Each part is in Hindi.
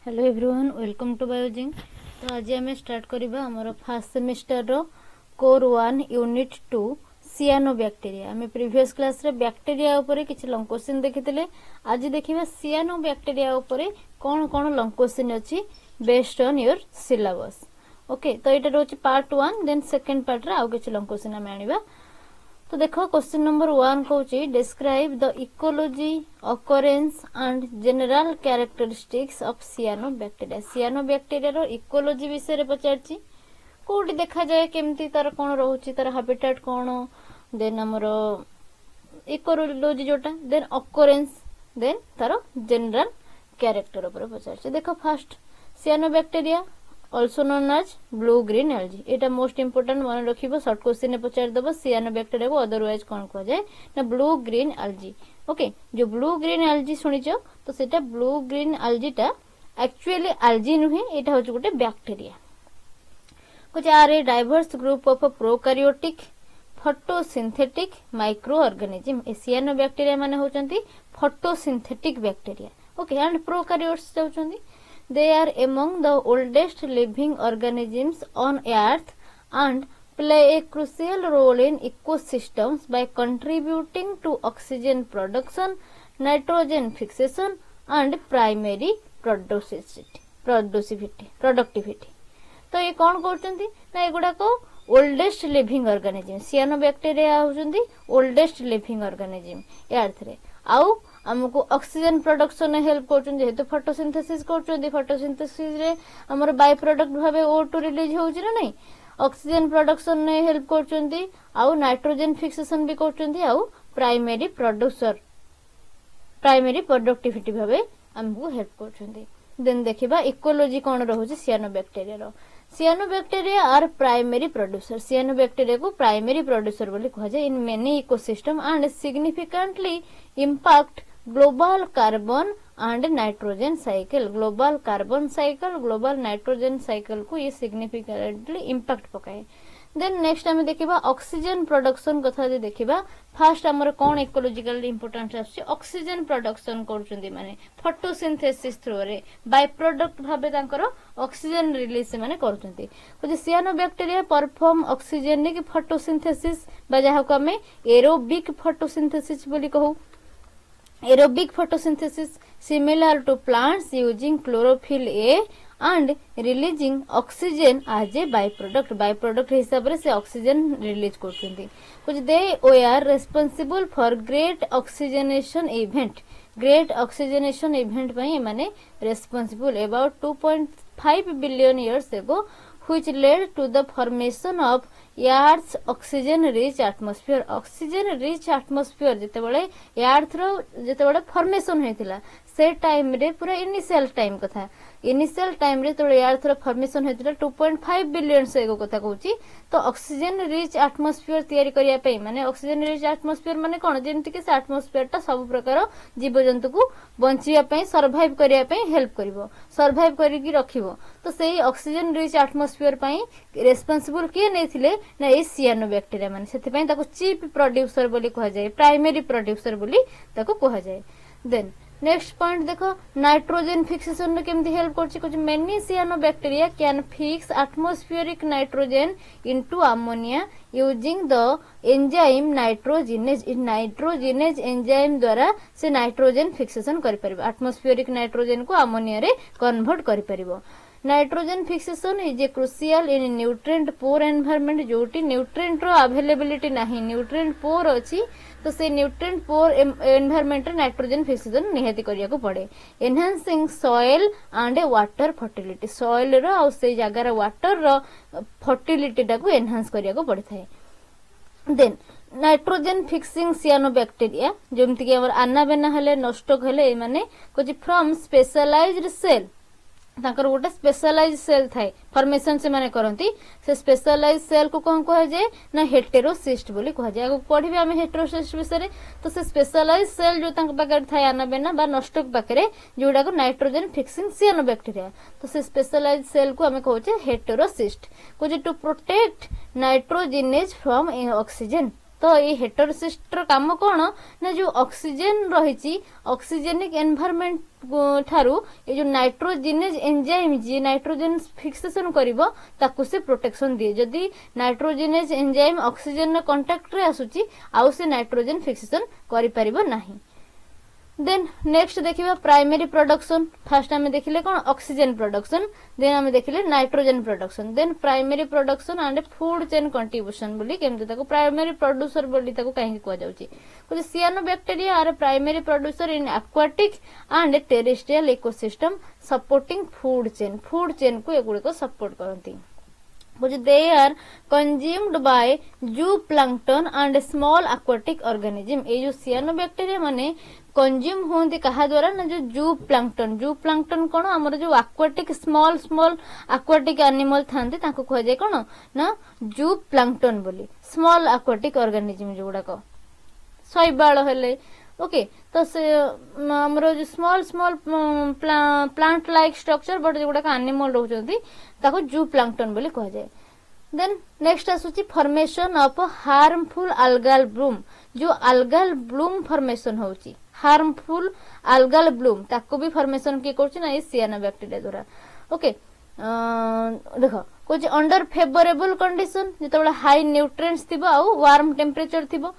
Hello everyone welcome to Biozing. तो आज आम स्टार्ट करबा हमर फर्स्ट सेमिस्टर रो कोर 1 यूनिट 2 सियानो बैक्टीरिया। आम प्रीवियस क्लास रे बैक्टीरिया ऊपर किछि लॉन्ग क्वेश्चन देखिथिले। आज देखिबा सियानो बैक्टीरिया ऊपर कोन कोन लॉन्ग क्वेश्चन अछि based on your syllabus. Okay, तो एटा रोच पार्ट 1, देन सेकंड पार्ट रे आउ किछि लॉन्ग क्वेश्चन आम आनिबा। तो देखो क्वेश्चन नंबर 1 कहूची describe the ecology occurrence and general characteristics of cyanobacteria. Cyanobacteria रो इकोलॉजी विषय रे पचारची, कोठी देखा जाए केमती तार कोन रहउची, तार हैबिटेट कोन, देन हमरो इकोलॉजी जोटा, देन ऑकरेंस, देन तार जनरल कैरेक्टर ऊपर पचारची। देखो first सियानोबैक्टीरिया also known as blue green algae, एटा मोस्ट इंपोर्टेंट मन रखिबो, शॉर्ट क्वेश्चन ने पचार दबो सियानोबैक्टीरिया को अदरवाइज कोन कह जाए ना ब्लू ग्रीन algae। ओके, जो ब्लू ग्रीन algae सुनिचो तो सेटा ब्लू ग्रीन algae टा एक्चुअली algae नुहे, एटा होच गोटे बैक्टीरिया। कुछ are a diverse group of prokaryotic photosynthetic micro organism. ए सियानोबैक्टीरिया माने होचंती photosynthetic bacteria. Okay, and prokaryotes जाउचंती। They are among the oldest living organisms on Earth and play a crucial role in ecosystems by contributing to oxygen production, nitrogen fixation, and primary productivity. तो ये कौन कहते ना एगुड़ा को ओल्डेस्ट लिविंग ऑर्गेनिज्म। सियानोबैक्टीरिया होचंती ओल्डेस्ट लिविंग ऑर्गेनिज्म अर्थ रे। आउ हमको ऑक्सीजन प्रोडक्शन हेल्प करछन, जेहेतु फोटोसिंथेसिस करछन। फोटोसिंथेसिस रे हमर बाय प्रोडक्ट भाबे O2 रिलीज होउची ना नहीं, ऑक्सीजन प्रोडक्शन ने हेल्प करछन, आउ नाइट्रोजन फिक्सेशन भी करछन, आउ प्राइमरी प्रोडक्टिविटी भाबे हमको हेल्प करछन। देन देखिबा इकोलॉजी कोन रहउची सियानोबैक्टीरिया रो। Cyanobacteria are primary producer. Cyanobacteria को प्राइमरी प्रोड्यूसर बोली कहा जाए in many ecosystem and significantly impact global carbon and nitrogen cycle. Global carbon cycle, global nitrogen cycle को ये सिग्निफिकेंटली इंपैक्ट पकाए। देन नेक्स्ट हमें देखिबा ऑक्सीजन प्रोडक्शन कथा जे देखिबा। फर्स्ट हमर कोन इकोलॉजिकल इंपोर्टेंस आछि, ऑक्सीजन प्रोडक्शन करचंदी माने फोटोसिंथेसिस थ्रू रे बाय प्रोडक्ट भाबे तांकर ऑक्सीजन रिलीज माने करचंदी। कुछ सियानोबैक्टीरिया परफॉर्म ऑक्सीजन ने कि फोटोसिंथेसिस बा जाहा को हमें एरोबिक फोटोसिंथेसिस बोली कहू। Aerobic photosynthesis similar to plants using chlorophyll A and releasing oxygen as a byproduct। byproduct हिसाब रे से ऑक्सीजन रिलीज करछंती। कुछ they are responsible for great oxygenation event. Great oxygenation event पई माने responsible about 2.5 billion years ago which led to the formation of Earth's oxygen rich atmosphere। oxygen rich atmosphere जेतेबेले earth row जेतेबेले formation हेतिला से टाइम रे पूरा इनिशियल टाइम कथा। इनिशियल टाइम रे तो अर्थ रो फॉर्मेशन हेतिला 2.5 बिलियन से एगो कथा कहूची। तो ऑक्सीजन रिच एटमॉस्फेयर तयारी करिया पे माने ऑक्सीजन रिच एटमॉस्फेयर माने कोन, जेंति के से एटमॉस्फेयर टा सब प्रकार जीव जंतु को बंचिया पे सर्वाइव करिया पे हेल्प करिवो, सर्वाइव करी की रखिवो। तो सेही ऑक्सीजन रिच एटमॉस्फेयर पई रेस्पोंसिबल किए नेथिले ना ए सियानोबैक्टीरिया माने। सेति पई ताको चीफ प्रोड्यूसर बोली कहा जाए, प्राइमरी प्रोड्यूसर बोली ताको कहा जाए। देन नेक्स्ट पॉइंट देखो नाइट्रोजन फिक्सेशन ने केमती हेल्प करछि। कुछ many cyanobacteria can fix atmospheric nitrogen into ammonia using the enzyme nitrogenase. इन नाइट्रोजिनेज एंजाइम द्वारा से नाइट्रोजन फिक्सेशन करि परिबो, एटमॉस्फेरिक नाइट्रोजन को अमोनिया रे कन्वर्ट करि परिबो। Nitrogen fixation is a crucial in nutrient poor environment. जोटी न्यूट्रिएंट रो अवेलेबिलिटी नाही, न्यूट्रिएंट पोर अछि, तो से न्यूट्रिएंट पोर एनवायरनमेंट रे नाइट्रोजन फिक्सेशन निहाती करिया को पड़े। Enhancing soil and water fertility. Soil रो आ से जगह रो वाटर रो फर्टिलिटी टा को एनहांस करिया को पड़े थाए। देन नाइट्रोजन फिक्सिंग सियानोबैक्टीरिया जेमति कि हमर आनाबेना हेले नष्ट हेले माने कुछ फ्रॉम स्पेशलाइज्ड सेल, ताकर गोटे स्पेशलाइज सेल थाए फॉर्मेशन से माने करंती। से स्पेशलाइज सेल को कोन कह जाए ना हेटेरोसिस्ट बोली कह जाए। पढ़िबे हम हेटेरोसिस्ट विषय। तो से स्पेशलाइज सेल जो तांक पाकर थाए आनाबेना बा नष्ट पाकरे जोडा को नाइट्रोजन फिक्सिंग सियानोबैक्टीरिया, तो से स्पेशलाइज सेल को हमें कहउचे हेटेरोसिस्ट। कुछ to protect nitrogenase from oxygen. तो ये हेटेरोसिस्ट काम कौन ना जो ऑक्सीजन रही ऑक्सीजेनिक एनवायरनमेंट ठारू ये जो नाइट्रोजिनेज एंजाइम जी नाइट्रोजन फिक्सेशन करिवो ताकू से प्रोटेक्शन दिए जदि नाइट्रोजिनेज एंजाइम ऑक्सीजन कांटेक्ट रे आसुची आउ से नाइट्रोजन फिक्सेशन करि परिबो नाही। देन नेक्स्ट देखिबा प्राइमरी प्रोडक्शन फर्स्ट आमे देखिले कोन ऑक्सीजन प्रोडक्शन देन आमे देखिले nitrogen production then primary production and food chain contribution बोली केमते ताको प्राइमरी प्रोड्यूसर बोली ताको काहे को जाउची कुछ cyanobacteria are primary producer in aquatic and terrestrial ecosystem supporting food chain को एगुड़े को सपोर्ट करती which they are consumed by zooplankton and small aquatic organism। ये जो सियानोबैक्टीरिया माने कंज्यूम होंती कहा द्वारा ना जो जू प्लांक्टन कौन हमर जो एक्वाटिक स्मॉल एक्वाटिक एनिमल थांते ताको कह जाय कोन ना जू प्लांक्टन बोली स्मॉल एक्वाटिक ऑर्गेनिज्म जोडा को शैवाल हेले ओके तो से हमरो जो small plant like structure but जोडा एनिमल रहउछंती ताको जू प्लांक्टन बोली कह जाय। देन नेक्स्ट आसुची formation of harmful algal Bloom जो अल्गल ब्लूम फॉर्मेशन होची हार्मफुल अल्गल ब्लूम ताको भी फॉर्मेशन के करछि ना ए सियानोबैक्टीरिया द्वारा ओके देखो कुछ अंडर फेवरेबल कंडीशन जेतबेला हाई न्यूट्रिएंट्स थिबो आ वार्म टेम्परेचर थिबो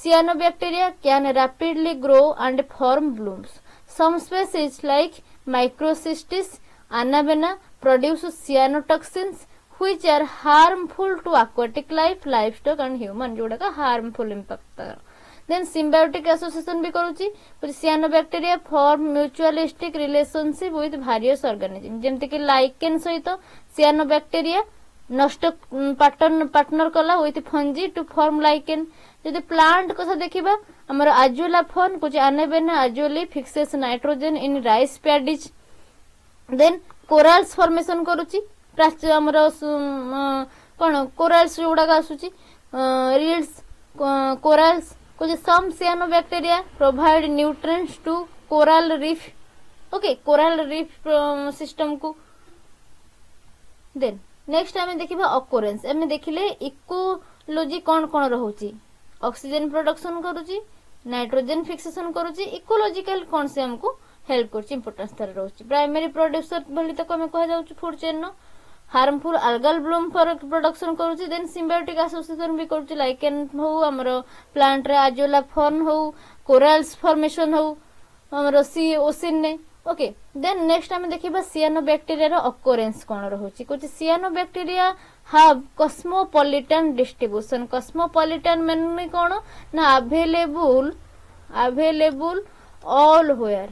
cyanobacteria can rapidly grow and form blooms some species like Microcystis Anabaena produce cyanotoxins which are harmful to aquatic life livestock and human जोड़ा का harmful impact then symbiotic association भी करूची कुछ सियानोबैक्टीरिया form mutualistic relationship with various organism जेमते कि लाइकेन सहित सियानोबैक्टीरिया नष्ट पार्टनर कला with fungi to form lichen जदि प्लांट कथा देखिबा हमर आजुला फन कुछ Anabaena azollae fixes nitrogen in rice paddies then corals formation करूची प्राच्य कौन कोरल्स जोड़ा आसूची रील्स कोरल्स कुछ some cyanobacteria provide nutrients to coral reef okay coral reef system को। देन नेक्स्ट आमे देखिबा ऑकरेंस आमे देखिले इकोलॉजी कौन कौन रहउची ऑक्सीजन प्रोडक्शन करूची नाइट्रोजन फिक्सेशन करूची इकोलॉजिकल कौन से हमको हेल्प करची इंपोर्टेंस तार रहउची प्राइमरी प्रोड्यूसर बोली तक हमें कह जाउची फूड चेन नो हार्मफुल अल्गल ब्लूम प्रोडक्शन करूची देन सिम्बायोटिक एसोसिएशन भी करूची लाइकेन हो हमरो प्लांट रे आजोला फॉर्म हो कोरल्स फॉर्मेशन हो हमरो सी ओसिन ने ओके देन नेक्स्ट हमें देखिबा सियानोबैक्टीरिया रो ऑकरेंस कोन रहउची कुछ सियानोबैक्टीरिया हैव कॉस्मोपॉलिटन डिस्ट्रीब्यूशन कॉस्मोपॉलिटन माने कोन ना अवेलेबल ऑल वेयर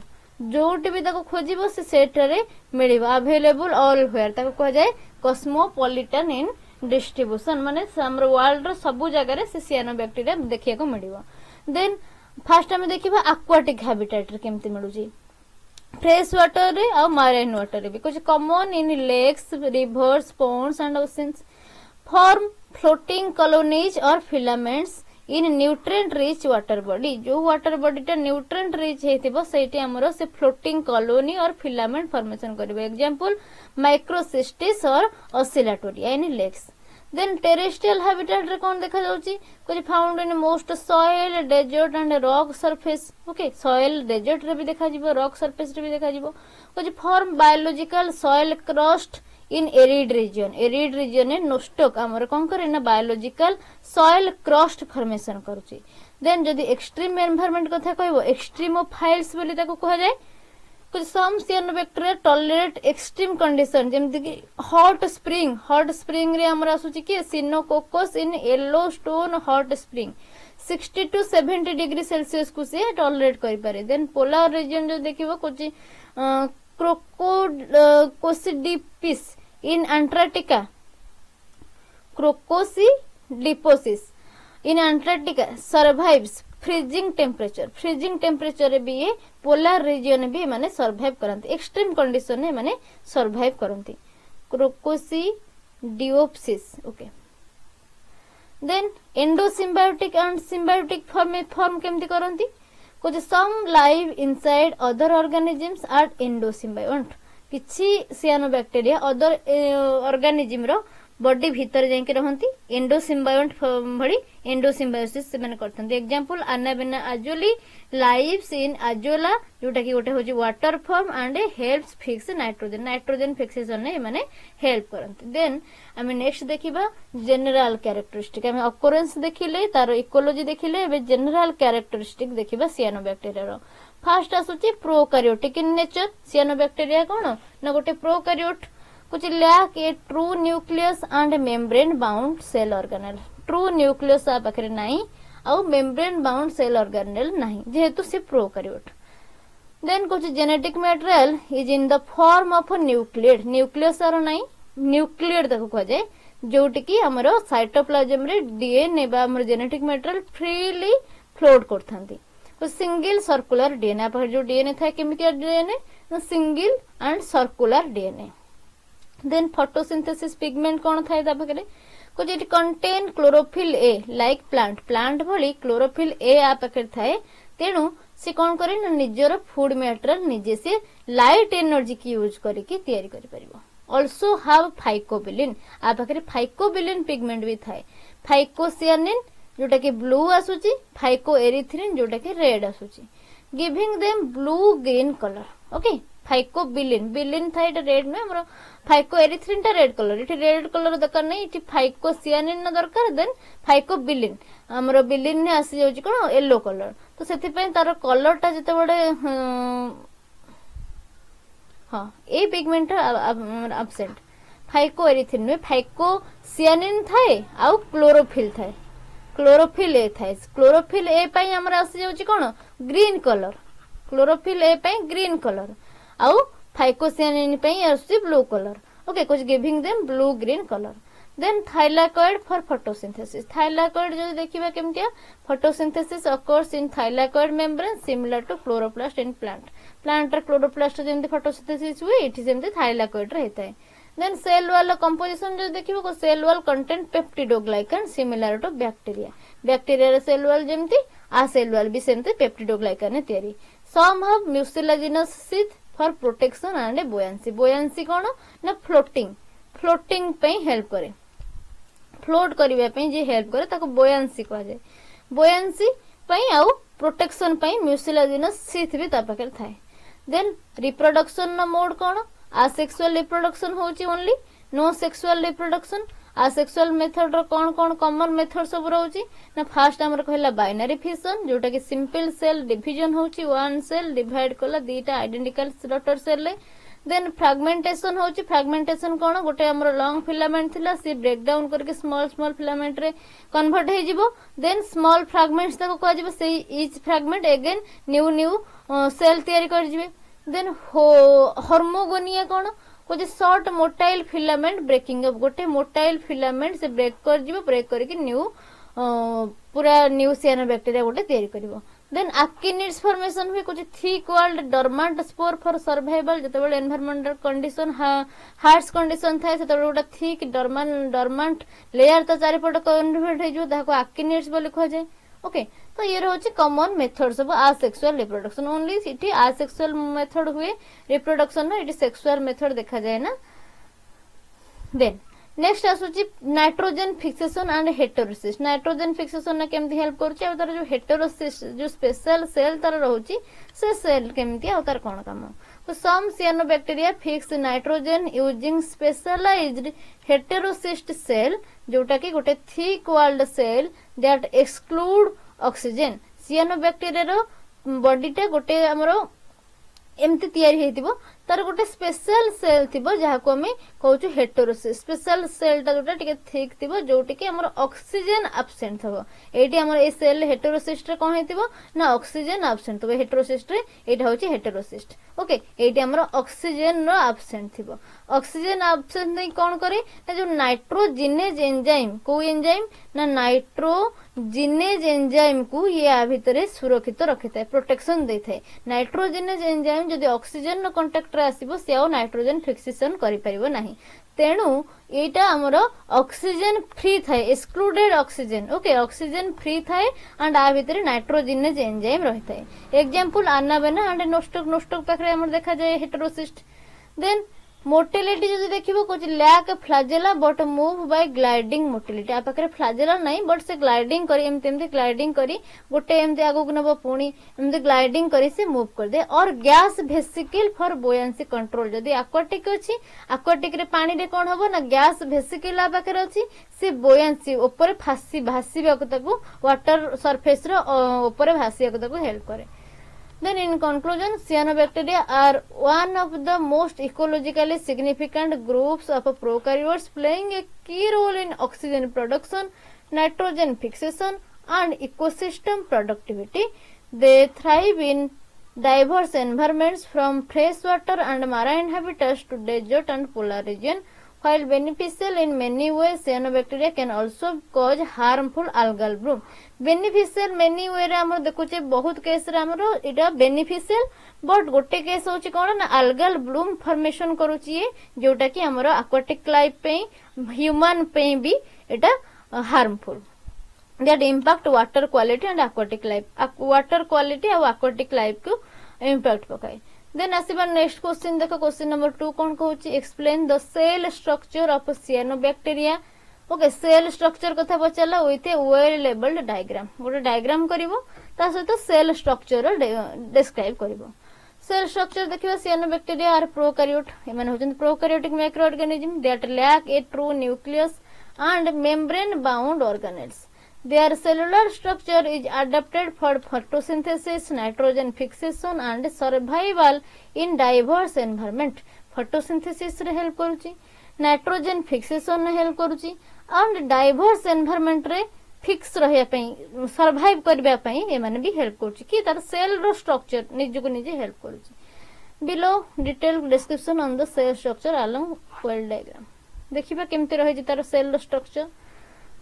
जोटी भी ताको खोजिबो से सेटरे मिलिबो अवेलेबल ऑल वेयर ताको कह जाय कॉस्मोपॉलिटन इन डिस्ट्रीब्यूशन माने हमर वर्ल्ड रो सब जगह रे से सियानोबैक्टीरिया देखिया को मिलिबो। देन फर्स्ट हमें देखिबा एक्वाटिक हैबिटेट रे केमते मिलुजी फ्रेश वाटर रे और मैरीन वाटर रे भी कुछ common in lakes rivers ponds and oceans form floating colonies और filaments in nutrient rich water body जो वाटर बॉडी टा न्यूट्रिएंट रिच हेतिबो सेठी हमरो से फ्लोटिंग कॉलोनी और फिलामेंट फॉर्मेशन करिवो एग्जांपल माइक्रोसिस्टिस और Oscillatoria in lakes. Then terrestrial habitat रे कोन देखा जाउची कुछ found in most soil desert and rock surface okay soil desert रे भी देखा जिवो रॉक सरफेस रे भी देखा जिवो कुछ form biological soil crust in arid region ने नोस्टोक हमर कोन करे ना बायोलॉजिकल सॉइल क्रस्ट फॉर्मेशन करूची। देन जदी एक्सट्रीम एनवायरनमेंट कथा कहबो एक्सट्रीमोफाइल्स बोली ताको कह जाय कुछ some cyanobacteria tolerate extreme condition जेमति कि हॉट स्प्रिंग रे हमरा आसुची कि Synechococcus in Yellowstone hot spring 60 to 70 degree Celsius को से टॉलरेट करि पारे। देन पोलर रीजन जो देखिबो कुछ Chroococcidiopsis in Antarctica Chroococcidiopsis in Antarctica survives freezing temperature रे भी ये पोलर रीजन भी माने सर्वाइव करंती एक्सट्रीम कंडीशन ने माने सर्वाइव करंती Chroococcidiopsis okay. Then endosymbiotic and symbiotic form केमती करंती कुछ some live inside other organisms are endosymbiont किछि सियानोबैक्टीरिया अदर ऑर्गेनिजम रो बॉडी भीतर जाइके रहंती एंडोसिम्बायोट भली एंडोसिम्बायोसिस से माने करथंती example Anabaena azollae lives in Azolla जोटा कि गोटे होची water fern and helps fix nitrogen fixation ने माने हेल्प करंती देन आमे नेक्स्ट देखिबा जनरल कैरेक्टरिस्टिक आमे ऑकरेंस देखिले तार इकोलॉजी देखिले एबे जनरल कैरेक्टरिस्टिक देखिबा सियानोबैक्टीरिया रो फर्स्ट आसुची प्रोकैरियोटिक इन नेचर सियानोबैक्टीरिया कोन ना गोटे प्रोकैरियोट कुछ lack a true nucleus and membrane bound cell organelle true nucleus आ पाखरे नाही आउ मेम्ब्रेन बाउंड सेल ऑर्गेनेल नाही जेहेतु से प्रोकैरियोट देन कुछ genetic material is in the form of nucleoid nucleus आरो नाही न्यूक्लियड ताको कह जाय जोटी की हमरो साइटोप्लाज्म रे डीएनए बा हमर जेनेटिक मटेरियल फ्रीली फ्लोट करथांती तो सिंगल सर्कुलर डीएनए आप जो डीएनए था chemical DNA single and circular DNA then photosynthesis pigment कोन थाय ता बकरे कुछ it contain chlorophyll a like plant भली क्लोरोफिल ए आ पाखे थाए तेणु से कौन करे ना निजर फूड मटेरियल निजे से लाइट एनर्जी की यूज करके तैयारी करि परिबो ऑल्सो हैव फाइकोबिलिन आ पाखे फाइकोबिलिन पिगमेंट भी थाए फाइकोसियानिन जोटा कि ब्लू आसुची फाइको एरिथ्रिन जोटा कि रेड आसुची giving them blue green colour okay phycobilin bilin था इटा रेड में हमरो फाइको एरिथ्रिन टा रेड कलर इटी रेड कलर दरकार नहीं इटी फाइकोसियानिन न दरकार देन फाइकोबिलिन हमरो बिलिन ने आसी जाउची कोन येलो कलर तो सेति पय तार कलर टा जते बडे हां ए पिगमेंट एब्सेंट फाइको एरिथ्रिन में फाइकोसियानिन थाए आ क्लोरोफिल थाए क्लोरोफिल ए थाए क्लोरोफिल ए पय हमरा आसी जाउची कोन ग्रीन कलर क्लोरोफिल ए पय ग्रीन कलर आउ फाइकोसियानिन पय आसी ब्लू कलर ओके कुछ giving them blue green colour then thylakoid for photosynthesis thylakoid जो देखिबा केमतिया photosynthesis occurs in thylakoid membrane similar to chloroplast in plant रे क्लोरोप्लास्ट जेमति फोटोसिंथेसिस हुए इठी जेमति थाइलाकॉइड रहता है देन सेल वाला कंपोजिशन जो देखिबो को cell wall content peptidoglycan similar to bacteria रे सेल वाल जेमति आ सेल वाल भी सेमति पेप्टिडोग्लाइकन ने तयारी some have mucilaginous sheath for protection and buoyancy कोन ना फ्लोटिंग पे हेल्प करे फ्लोट करिवा पे जे हेल्प करे ताको बोयांसी कह जाय बोयांसी पे आउ प्रोटेक्शन पे म्यूसिलाजिनस शीथ भी ता पाकर थाए देन रिप्रोडक्शन न मोड कोन आसेक्सुअल रिप्रोडक्शन होची only no sexual reproduction asexual method रो कोन कॉमन मेथड सब रहउची ना फर्स्ट हमर कहला बाइनरी फिशन जोटा कि सिंपल सेल डिवीजन होची वन सेल डिवाइड कला दीटा आइडेंटिकल डॉटर सेल ले देन फ्रैगमेंटेशन होची फ्रैगमेंटेशन कोन गोटे हमर लॉन्ग फिलामेंट थिला सी ब्रेक डाउन करके स्मॉल फिलामेंट रे कन्वर्ट हे जिवो देन स्मॉल फ्रैगमेंट्स तको कह जिवो से each fragment again new cell तयारी कर जिवे देन हार्मोगोनिया कोन कुछ short motile filament breaking up गोटे मोटाइल फिलामेंट से ब्रेक कर जिवो ब्रेक करके न्यू पूरा न्यू सियानोबैक्टीरिया गोटे तयारी करिवो देन आकिनिड्स फॉर्मेशन हुए कुछ thick walled dormant spore for survival जतबेले एनवायरमेंटल कंडीशन हार्श कंडीशन थाए सेतबेले गोटे थिक डॉर्मेंट लेयर त चारिपट कन्वर्ट हे जो ताको आकिनिड्स बोली कह जाय ओके तो ये रहउची common methods of asexual reproduction only सिटी आसेक्सुअल मेथड हुए रिप्रोडक्शन ना इटी सेक्सुअल मेथड देखा जाए ना देन नेक्स्ट आसुची nitrogen fixation and heterocyst nitrogen fixation ना केमती हेल्प करछि आ तार जो हेटेरोसिस जो स्पेशल सेल तार रहउची से सेल केमती आ तार कोन काम तो some cyanobacteria fix nitrogen using specialised heterocyst cell जोटा कि गोटे thick walled cell that exclude oxygen cyanobacteria रो बॉडीटा गोटे हमरो एमती तयारी हेतिबो तार गोटे स्पेशल सेल थिबो जहा को हमें कहउछु हेटेरोसिस स्पेशल सेल ता जोटा टिके थिक थिबो जोटी के हमर ऑक्सीजन एब्सेंट थबो एटी हमर ए सेल हेटेरोसिस्ट रे कोन हेतिबो ना ऑक्सीजन एब्सेंट थबो हेटेरोसिस्ट रे एटा होची हेटेरोसिस्ट ओके एटी हमर ऑक्सीजन रो एब्सेंट थिबो ऑक्सीजन एब्सेंट नै कोन करे ना जो नाइट्रोजिनेज एंजाइम को एंजाइम ना नाइट्रोजिनेज एंजाइम को ये आ भितरे सुरक्षित रखिता है प्रोटेक्शन देथाय नाइट्रोजिनेज एंजाइम जदि ऑक्सीजन रो कांटेक्ट रे आसीबो से आ नाइट्रोजन फिक्सेशन करि परिबो नाही तेणु एटा हमरो ऑक्सीजन फ्री थाए excluded oxygen okay oxygen free थाए एंड आ भितरे नाइट्रोजिनेज एंजाइम रहिताय एग्जांपल अनाबेना एंड नोस्टोक पाखरे हमर देखा जाय हेटेरोसिस्ट देन मोटिलिटी जो देखिबो कुछ lack flagella but move by gliding motility आ पाखरे फ्लाजेला नहीं बट से ग्लाइडिंग करी एमती ग्लाइडिंग करी गोटे एमती आगु नब पुणी एमती ग्लाइडिंग करी से मूव कर दे और गैस वेसिकल फॉर बोयांसी कंट्रोल जदी एक्वाटिक अछि एक्वाटिक रे पानी रे कोन हबो ना गैस वेसिकल आ पाखरे अछि से बोयांसी ऊपर फासी भासीबा को ताको वाटर सरफेस रो ऊपर भासीबा को ताको हेल्प करे. Then in conclusion, cyanobacteria are one of the most ecologically significant groups of prokaryotes playing a key role in oxygen production, nitrogen fixation and ecosystem productivity. They thrive in diverse environments from freshwater and marine habitats to desert and polar region. While beneficial in many ways, cyanobacteria can also cause harmful algal bloom. Beneficial many way रे हमर देखुचे बहुत केस रे हमर इटा beneficial बट गोटे केस होची कोन ना algal bloom formation करूची जोटा कि हमर aquatic life पे human पे भी इटा harmful. That impact water quality and aquatic life. Water quality और aquatic life को impact पकाए. Then आसीबा नेक्स्ट क्वेश्चन देखो क्वेश्चन नंबर 2 कोन कहूची explain the cell structure of cyanobacteria. Okay cell structure कथा पचाला with a well labelled diagram गोटे डायग्राम करिवो ता सहित सेल स्ट्रक्चर डिस्क्राइब करिवो. सेल स्ट्रक्चर देखिबा सियानोबैक्टीरिया आर प्रोकैरियोट एमाने होचन prokaryotic microorganism that lack a true nucleus and membrane bound organelles. Their cellular structure is adapted for photosynthesis, nitrogen fixation and survival in diverse environment. Photosynthesis रे help करूची, nitrogen fixation रे help करूची and diverse environment रे fix रहिया पई survive करबा पई ए माने भी help करूची कि तार cell रो structure निज को निजे help करूची. Below detailed description on the cell structure along well diagram. देखिबा केमते रहि जे तार cell रो structure.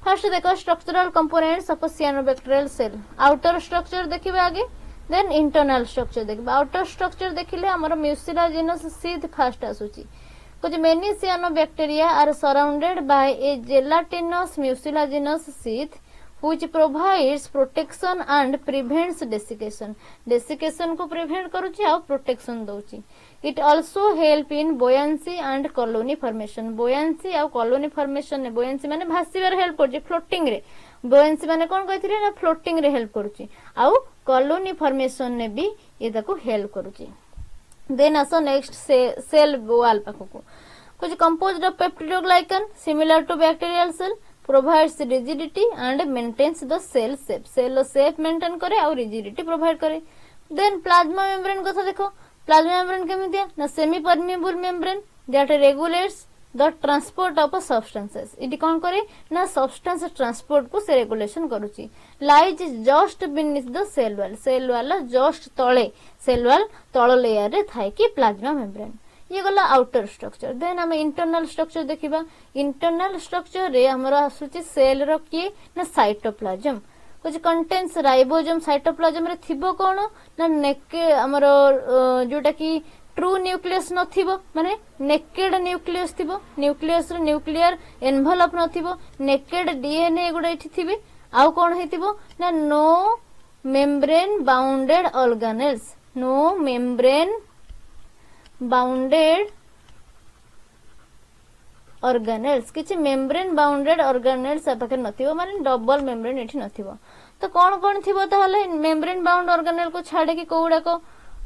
फर्स्ट देखो structural components of cyanobacterial cell. Outer structure देखिबा आगे देन इंटरनल स्ट्रक्चर देखिबा. आउटर स्ट्रक्चर देखिले हमर म्यूसिलाजिनस शीथ फर्स्ट आसुची. कुछ many cyanobacteria are surrounded by a gelatinous mucilaginous sheath which provides protection and prevents desiccation. Desiccation को prevent करूची आ protection दउची. It also help in buoyancy and colony formation. Buoyancy uh colony formation ने buoyancy माने भासीबार help करची floating रे. Buoyancy माने कोन कहथिले ना floating रे help करूची. आ colony formation ने भी ये ताको help करूची. Then आसो next cell wall पाखको. कुछ composed of peptidoglycan similar to bacterial cell provides rigidity and maintains the cell shape. Cell shape maintain करे और rigidity provide करे. Then plasma membrane कथा देखो. Plasma membrane केमितिया ना semi permeable membrane that regulates the transport of substances. इटी कौन करे ना substance transport को से regulation करूची. Lies just beneath the cell wall. Cell wall just तले cell wall तल layer रे थाई कि plasma membrane. ये गला आउटर स्ट्रक्चर. देन हम इंटरनल स्ट्रक्चर देखिबा. इंटरनल स्ट्रक्चर रे हमरा आसुची सेल रो किए ना साइटोप्लाज्म. कुछ कंटेन्स राइबोसोम. साइटोप्लाज्म रे थिबो कोन ना नेके हमरो जोटा कि ट्रू न्यूक्लियस नथिबो माने नेकेड न्यूक्लियस थिबो. न्यूक्लियस रे न्यूक्लियर एनवेलप नथिबो. नेकेड डीएनए गुडा इठी थिबे. आउ कोन हेतिबो ना no membrane bounded organelles. No membrane bounded organelles. किछि मेम्ब्रेन बाउंडेड ऑर्गेनेल्स पाखे नथिबो माने डबल मेम्ब्रेन एठी नथिबो. तो कोन कोन थिबो ताहले मेम्ब्रेन बाउंड ऑर्गेनेल को छाडे कि कोउडा को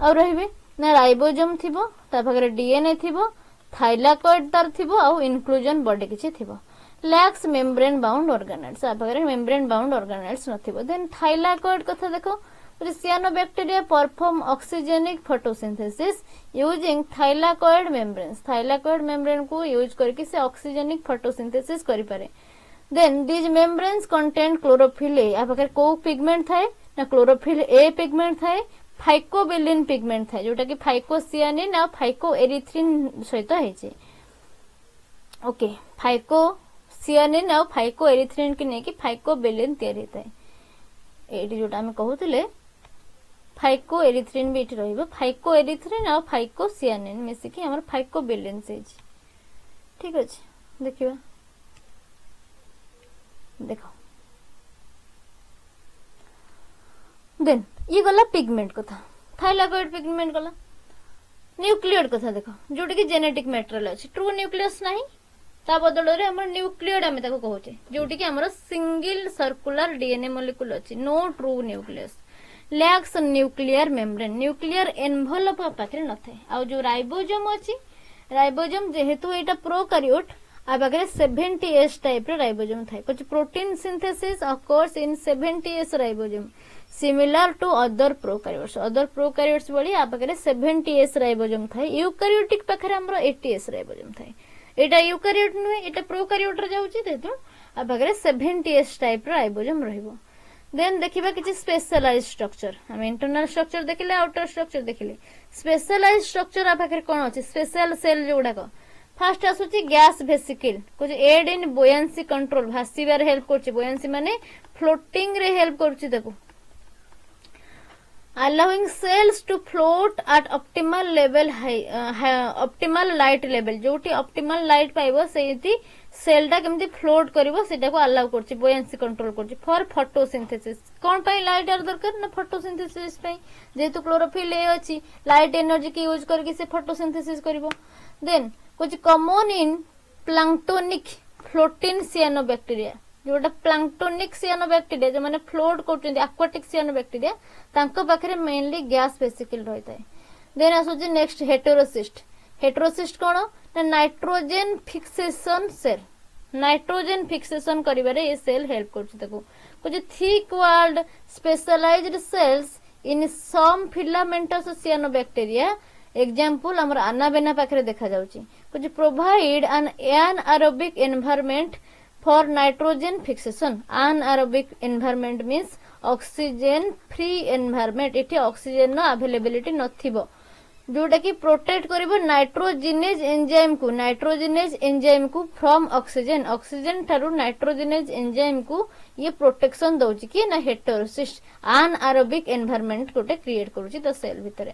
आ रहिबे ना राइबोसोम थिबो ता पाखे डीएनए थिबो थाइलाकॉइड तार थिबो आ इनक्लूजन बॉडी किछि थिबो. लैक्स मेम्ब्रेन बाउंड ऑर्गेनेल्स आ पाखे मेम्ब्रेन बाउंड ऑर्गेनेल्स नथिबो. देन थाइलाकॉइड कथा देखो. Cyanobacteria perform oxygenic photosynthesis using thylakoid membranes. Thylakoid membrane को यूज करके से oxygenic photosynthesis करि पारे. Then these membranes contain chlorophyll A. आ पाखे को पिगमेंट थाए ना chlorophyll A पिगमेंट थाए फाइकोबिलिन पिगमेंट थाए जोटा कि फाइकोसियानिन आ फाइकोएरिथ्रिन सहित हेचे. ओके फाइकोसियानिन आ फाइकोएरिथ्रिन के नेकी फाइकोबिलिन तयारी थाए. एटी जोटा हम कहउतले फाइकोएरिथ्रिन भी इठी रहिबो. फाइकोएरिथ्रिन आ फाइकोसियानिन मिसी कि हमर फाइकोबिलिन से ठीक अछि. देखिबा देखो देन ये गला पिगमेंट कथा. थाइलाकॉइड पिगमेंट गला. न्यूक्लियड कथा देख जोटा कि जेनेटिक मैटेरियल अच्छे ट्रू न्यूक्लियस नहीं ता बदल रे हमर न्यूक्लियड हम ताको कहूचे जोटी कि हमर सिंगल सर्कुलर डीएनए मॉलिक्यूल अछि no true nucleus lacks nuclear membrane nuclear envelope पाखरे न थाए आ जो राइबोसोम अछि राइबोसोम जेहेतु एटा प्रोकैरियोट आ पाखरे 70S टाइप रे राइबोसोम थाए कुछ protein synthesis occurs in 70S ribosome similar to other prokaryotes बड़ी आ पाखरे 70S राइबोसोम थाए यूकैरियोटिक पाखरे हमर 80S राइबोसोम थाए एटा यूकैरियोट नुहे एटा प्रोकैरियोट रे जाउची तेतु आ पाखरे 70S टाइप रे राइबोसोम रहइबो देन देखिबा किछि स्पेशलाइज्ड स्ट्रक्चर हम इंटरनल स्ट्रक्चर देखिले आउटर स्ट्रक्चर देखिले स्पेशलाइज्ड स्ट्रक्चर आ पाखरे कोन अछि स्पेशल सेल जोडा को फर्स्ट आसुची गैस वेसिकल कुछ एड इन बुयांसी कंट्रोल भासीबार हेल्प करछि बुयांसी माने फ्लोटिंग रे हेल्प करछि देखो allowing cells to float at optimal level optimal light level जोटी optimal light पाइबो सेति सेल टा केमति फ्लोट करिवो सेटा को अलाउ करछि बुयांसी कंट्रोल करछि फॉर फोटोसिंथेसिस कोन पई लाइट आर दरकार ना फोटोसिंथेसिस पई जेतु क्लोरोफिल ए अछि लाइट एनर्जी के यूज करके से फोटोसिंथेसिस करिवो देन कुछ कॉमन इन प्लैंक्टोनिक फ्लोटिन सियानोबैक्टीरिया जोटा प्लैंक्टोनिक सियानोबैक्टीरिया जो माने फ्लोट करछन्ती एक्वाटिक सियानोबैक्टीरिया तांको पाखरे मेनली गैस वेसिकल रहइताय देन आसुची नेक्स्ट हेटेरोसिस्ट कोन ना nitrogen fixation cell nitrogen fixation करिबारे ए सेल हेल्प करछि ताको कुछ thick walled specialised cells in some filamentous cyanobacteria example हमर आनाबेना पाखरे देखा जाउची कुछ provide an anaerobic environment for nitrogen fixation anaerobic environment means oxygen free environment इठी ऑक्सीजन नो अवेलेबिलिटी नथिबो जोटा कि प्रोटेक्ट करिवो नाइट्रोजिनेज एंजाइम को फ्रॉम ऑक्सीजन थारु नाइट्रोजिनेज एंजाइम को ये प्रोटेक्शन दउची कि ना हेटेरोसिस्ट anaerobic environment कोटे क्रिएट करूची त सेल भितरे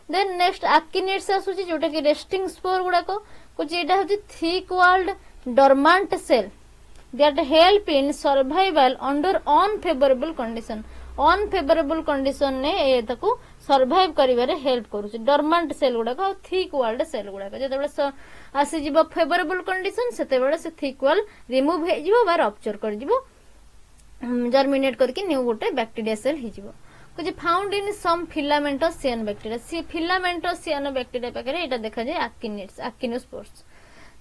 देन नेक्स्ट एक्टिनेट्स आसुची जोटा कि रेस्टिंग स्पोर गुडा को कुछ एटा होची thick walled dormant cell that help in survival under unfavorable condition ने ए ताको सर्वाइव करिवारे हेल्प करूची डोरमेंट सेल गुडा को थिक वॉल्ड सेल गुडा को जेतेबेले आसी जिवो फेवरेबल कंडीशन सेतेबेले से थिक वॉल रिमूव हे जिवो बा रप्चर कर जिवो जर्मिनेट करके न्यू गोटे बैक्टीरिया सेल हे जिवो कुछ found in some filamentous cyanobacteria सी फिलामेंटस सियानोबैक्टीरिया पाखरे एटा देखा जाय एक्टिनोस्पोर्स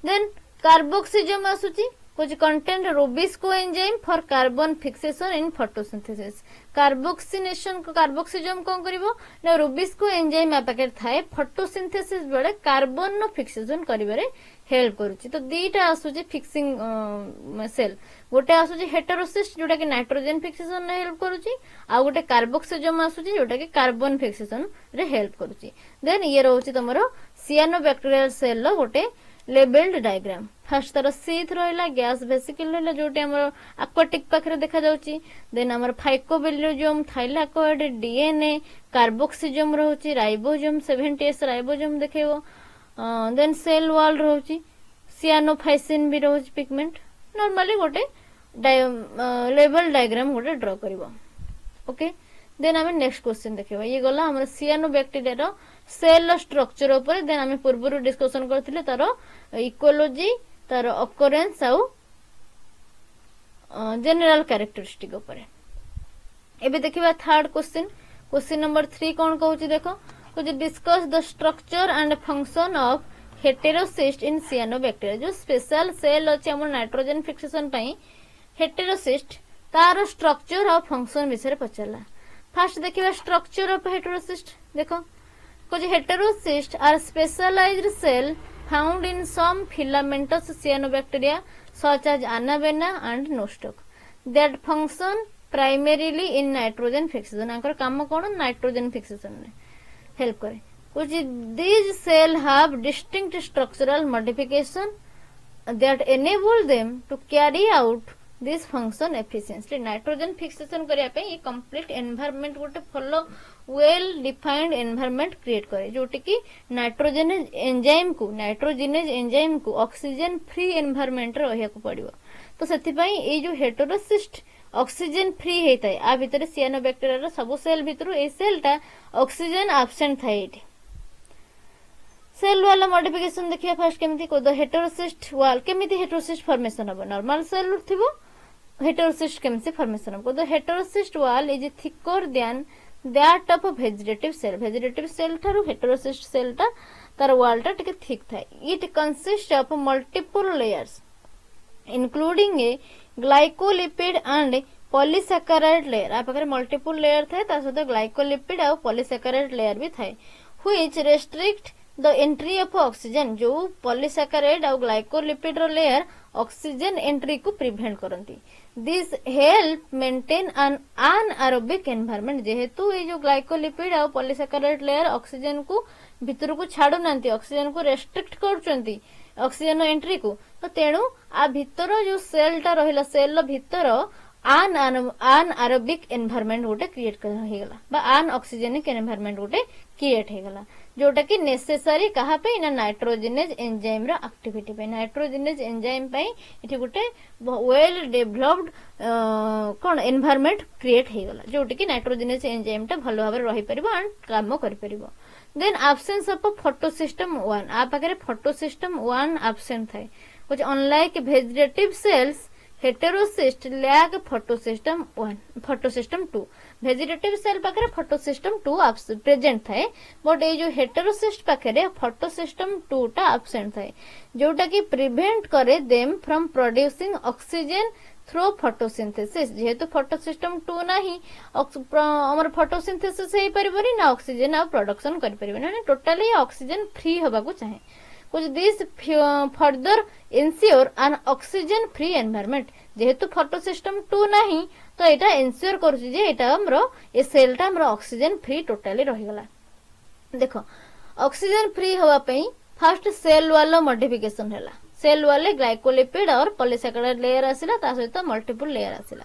देन कार्बोक्सिजम आसुची कुछ content Rubisco enzyme for carbon fixation in photosynthesis carboxysome कोन करिवो ना रुबिस्को एंजाइम आ पाके थाए फोटोसिंथेसिस बेले कार्बन नो फिक्सेशन करिवारे हेल्प करूची तो दीटा आसुची फिक्सिंग सेल गोटे आसुची हेटेरोसिस्ट जोटा कि नाइट्रोजन फिक्सेशन रे हेल्प करूची आ गोटे कार्बोक्सिजम आसुची जोटा कि कार्बन फिक्सेशन रे हेल्प करूची देन ये रहउची तमरो सियानोबैक्टीरियल सेल लो गोटे लेबल्ड डायग्राम फर्स्ट तार सीथ रहिला गैस वेसिकल रहिला जोटे हमर एक्वाटिक पाखरे देखा जाउची देन हमर फाइकोबिलोजोम थाइलाकोइड डीएनए कार्बोक्सिजम रहउची राइबोसोम 70S राइबोसोम देखेबो देन सेल वॉल रहउची सियानोफाइसिन भी रहउची पिगमेंट नॉर्मली गोटे लेबल डायग्राम गोटे ड्रा करबो ओके देन हमें नेक्स्ट क्वेश्चन देखिबा ये गला हमर सियानोबैक्टीरिया रो सेल स्ट्रक्चर ऊपर देन हमें पूर्व डिस्कशन करथिले तारो इकोलॉजी तारो ऑकरेंस आउ जनरल कैरेक्टरिस्टिक ऊपर एबे देखिबा थर्ड क्वेश्चन नंबर 3 कोन कहूची देखो कुछ discuss the structure and function of heterocyst in cyanobacteria जो स्पेशल सेल अछि हमर नाइट्रोजन फिक्सेशन पई हेटेरोसिस्ट तारो स्ट्रक्चर और फंक्शन विषय पचला फर्स्ट देखिबा स्ट्रक्चर ऑफ हेटेरोसिस्ट देखो कुछ heterocyst are specialized cell found in some filamentous cyanobacteria such as Anabaena and Nostoc that function primarily in nitrogen fixation Anchor काम कोन नाइट्रोजन फिक्सेशन ने हेल्प करे कुछ these cell have distinct structural modification that enable them to carry out this function efficiently nitrogen fixation करिया पे ये complete environment गोटे follow well defined environment create करे जोटी की नाइट्रोजनेज एंजाइम को ऑक्सीजन फ्री एनवायरनमेंट रहया को पड़िबो तो सेति पई ए जो हेटेरोसिस्ट ऑक्सीजन फ्री हेताय आ भितरे सियानोबैक्टीरिया रो सब सेल भितरु ए सेलटा ऑक्सीजन एब्सेंट थाय एठी सेल वाला मॉडिफिकेशन देखिए फर्स्ट केमिति को द हेटेरोसिस्ट वाल केमिति हेटेरोसिस्ट फॉर्मेशन हो नॉर्मल सेल थिबो हेटेरोसिस्ट केमिति फॉर्मेशन हो the heterocyst wall is thicker than that of vegetative cell थारु हेटेरोसिस्ट सेल टा तार वाल टा टिके थिक थाए it consist of multiple layers including a glycolipid and polysaccharide layer आ पाखरे मल्टीपल लेयर थाए ता सहित ग्लाइकोलिपिड और पॉलीसैकेराइड लेयर भी थाए which restrict the entry of oxygen जो पॉलीसैकेराइड और ग्लाइकोलिपिड रो लेयर ऑक्सीजन एंट्री को प्रिवेंट करती this help maintain an anaerobic environment जेहेतु ये जो ग्लाइकोलिपिड और पॉलीसैकेराइड लेयर ऑक्सीजन को भीतर को छाड़ू नांती ऑक्सीजन को रेस्ट्रिक्ट करचंती ऑक्सीजन एंट्री को तो तेणु आ भीतर जो सेल टा रहिला सेल रो भीतर अनएरोबिक एनवायरनमेंट गोटे क्रिएट करगला बा अनऑक्सीजेनिक एनवायरनमेंट गोटे क्रिएट हेगला जोटा कि नेसेसरी कहा पे ना नाइट्रोजनेज एंजाइम रो एक्टिविटी पे नाइट्रोजनेज एंजाइम पे इठी गोटे वेल डेवलप्ड कोन एनवायरनमेंट क्रिएट हेगला जोटा कि नाइट्रोजनेज एंजाइम टा भलो भाबरे रहि परिबो एंड काम करि परिबो देन एब्सेंस ऑफ फोटोसिस्टम 1 आ पाखरे फोटोसिस्टम 1 एब्सेंट थाए कुछ unlike vegetative cells heterocyst lag photosystem 2 vegetative cell पाखरे फोटोसिस्टम 2 प्रेजेंट थाए बट ये जो हेटेरोसिस्ट पाखरे फोटोसिस्टम 2 टा एब्सेंट थाए जोटा कि प्रिवेंट करे them from producing oxygen through photosynthesis जेहेतु फोटोसिस्टम 2 नाही हमर फोटोसिंथेसिस हे परिबनी ना ऑक्सीजन आ प्रोडक्शन कर परिबनी ना टोटली ऑक्सीजन फ्री होबा को चाहे कुछ this further ensure N oxygen free environment जेहेतु फोटोसिस्टम 2 नाही तो एटा इंश्योर करूची जे एटा हमरो ए सेल टा हमरो ऑक्सीजन फ्री टोटली रहि गला देखो ऑक्सीजन फ्री होवा पई फर्स्ट सेल वाला मॉडिफिकेशन हैला सेल वाले ग्लाइकोलिपिड और पॉलीसैकेराइड लेयर आसिला ता सहित मल्टीपल लेयर आसिला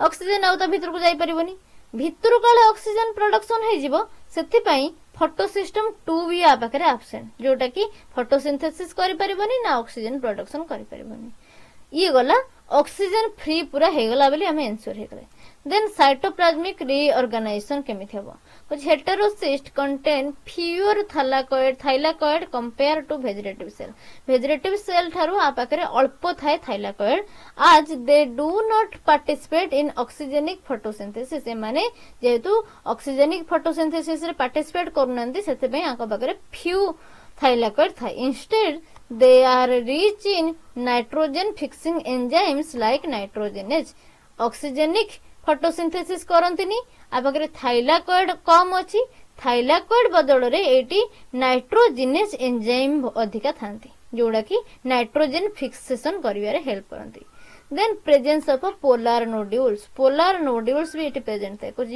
ऑक्सीजन आउ ता भीतर को जाई परिबनी भीतर काले ऑक्सीजन प्रोडक्शन हे जिवो सेति पई फोटोसिस्टम 2 भी आ पाखरे एब्सेंट जोटा कि फोटोसिंथेसिस करि परिबनी ना ऑक्सीजन प्रोडक्शन करि परिबनी ये गला ऑक्सीजन फ्री पूरा हे गला बेली हमें इंश्योर हे करे देन साइटोप्लाज्मिक रीऑर्गेनाइजेशन केमिति हबो कुछ heterocyst contain fewer thylakoid compare to vegetative cell थारु आ पाखरे अल्प थाए थाइलाकोइड as they do not participate in oxygenic photosynthesis माने जेहेतु ऑक्सीजेनिक फोटोसिंथेसिस रे पार्टिसिपेट करनंती सेते पे आका पाखरे फ्यू थाइलाकोइड थाए instead they are rich in nitrogen fixing enzymes like nitrogenase oxygenic photosynthesis करंतिनी आ पाखरे थाइलाकोइड कम अछि थाइलाकोइड बदल रे एटी नाइट्रोजिनेज एंजाइम अधिका थांती जोड़ा कि नाइट्रोजन फिक्सेशन करिवारे हेल्प करंती then presence of polar nodules भी एटी प्रेजेंट है कुछ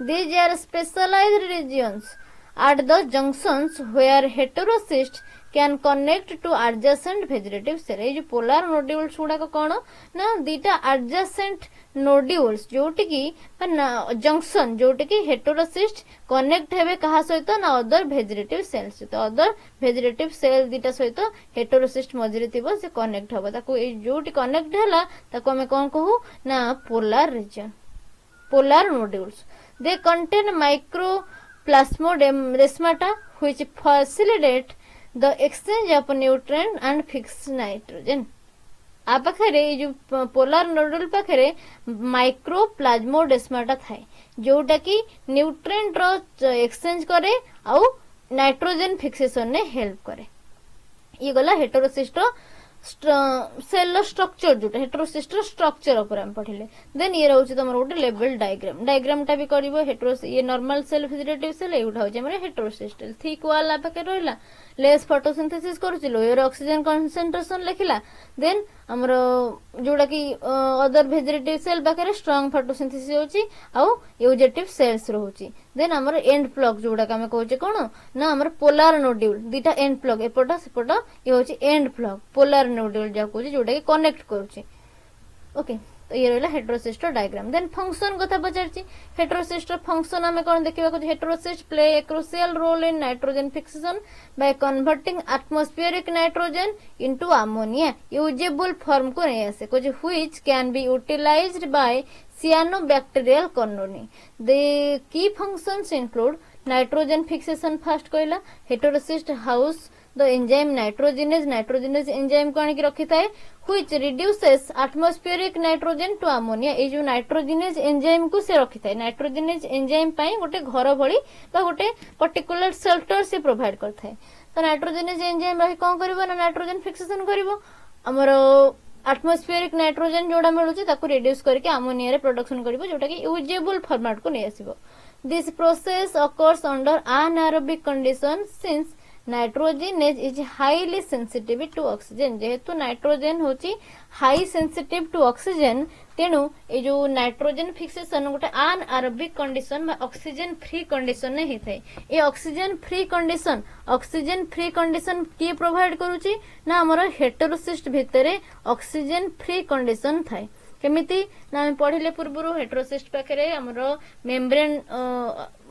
these are specialised regions at the junctions where heterocysts can connect to adjacent vegetative cell ये जो पोलर नोड्यूल्स गुड़ा कौन ना दीटा adjacent नोड्यूल्स जोटी की जंक्शन जोटी की हेटेरोसिस्ट कनेक्ट हेबे कहा सहित ना अदर वेजिटेटिव सेल सहित अदर वेजिटेटिव सेल दीटा सहित हेटेरोसिस्ट मझिरे थिबो से कनेक्ट होबो ताको ए जोटी कनेक्ट हला ताको हमें कोन कहू ना polar region polar nodules they contain micro plasmodesmata which facilitate the exchange of nutrient and fixed nitrogen आ पाखरे जो पोलर नोडुल पाखरे माइक्रो प्लाज्मोडेस्माटा थाए जोटा कि न्यूट्रिएंट रो एक्सचेंज करे आउ नाइट्रोजन फिक्सेशन ने हेल्प करे ये गला हेटेरोसिस्ट सेल स्ट्रक्चर जोटा हेटेरोसिस्ट स्ट्रक्चर ऊपर हम पढ़िले देन ये रहउछि तमर गोटे लेवल डायग्राम टा भी करबो हेटेरोस ये नॉर्मल सेल वेजिटेटिव सेल एउठा होजे हमर हेटेरोसिस्ट थिक वाला पाके रहला लेस फोटोसिंथेसिस करूछि लोअर ऑक्सीजन कंसंट्रेशन लिखिला देन हमर जोडा कि अदर वेजिटेटिव सेल पाके स्ट्रांग फोटोसिंथेसिस होछि आ यूजेटिव सेल्स रहउछि देन हमर एंड प्लग जोडा का हम कहउछि कोन ना हमर पोलर नोड्यूल दीटा एंड प्लग एपटा सेपटा ये होछि एंड प्लग पोलर नोड्यूल जा कहउछि जोडा कि कनेक्ट करूछि ओके तो ये रहला हेटेरोसिस्ट डायग्राम देन फंक्शन कथा पचारछि हेटेरोसिस्ट फंक्शन हमें कोन देखिबा को heterocyst play a crucial role in nitrogen fixation by converting atmospheric nitrogen into ammonia usable form को नहीं आसे कुछ which can be utilised by cyanobacterial colony the key functions include nitrogen fixation first कहला heterocyst house the enzyme nitrogenase enzyme को आनिक रखी थाए which reduces atmospheric nitrogen to ammonia ए जो नाइट्रोजिनेज एंजाइम को से रखी थाए नाइट्रोजिनेज एंजाइम पई गोटे घर भली बा गोटे पर्टिकुलर शेल्टर से प्रोवाइड करथाए तो नाइट्रोजिनेज एंजाइम रही कोन करबो ना नाइट्रोजन फिक्सेशन करबो हमर एटमॉस्फेरिक नाइट्रोजन जोड़ा मिलुची ताको रिड्यूस करके अमोनिया रे प्रोडक्शन करबो जोटा कि यूजेबल फॉर्मेट को नै आसीबो this process occurs under anaerobic condition since nitrogenase is highly sensitive to oxygen जेहेतु नाइट्रोजन होची हाई सेंसिटिव टू ऑक्सीजन तेणु ए जो नाइट्रोजन फिक्सेशन गोटे अनएरोबिक कंडीशन बा ऑक्सीजन फ्री कंडीशन ने हेथाय ए ऑक्सीजन फ्री कंडीशन की प्रोवाइड करूची ना हमर हेटेरोसिस्ट भितरे ऑक्सीजन फ्री कंडीशन थाय केमिति ना हम पढ़िले पूर्व हेटेरोसिस्ट पाखरे हमर मेम्ब्रेन